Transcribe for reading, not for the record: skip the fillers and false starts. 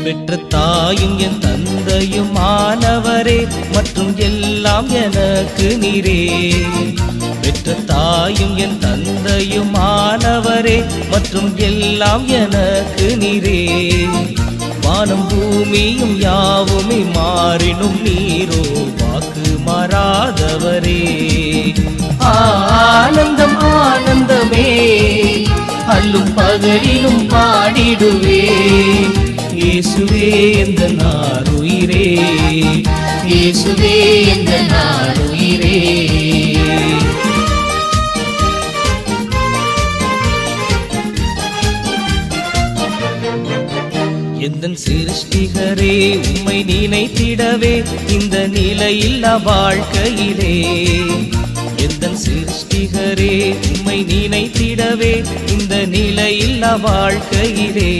பெற்ற தாயும் என் தந்தையும் ஆனவரே, மற்றும் எல்லாம் எனக்கு நீரே. பெற்ற தாயும் என் தந்தையும் ஆனவரே, மற்றும் எல்லாம் எனக்கு நீரே. வானம் பூமியும் யாவுமே மாறினும் நீரோ வாக்கு மாறாதவரே. ஆனந்தம் ஆனந்தமே, அல்லும் பகலிலும் பாடிடுவே. இயேசுவே எந்த நாருயிரே, இயேசுவே எந்த நாருயிரே. எந்தன் சிருஷ்டிகரே, உம்மை நினைத்திடவே இந்த நிலையில்லா வாழ்க்கையிலே. எந்தன் சிருஷ்டிகரே, உம்மை நினைத்திடவே இந்த நிலையில்லா வாழ்க்கையிலே.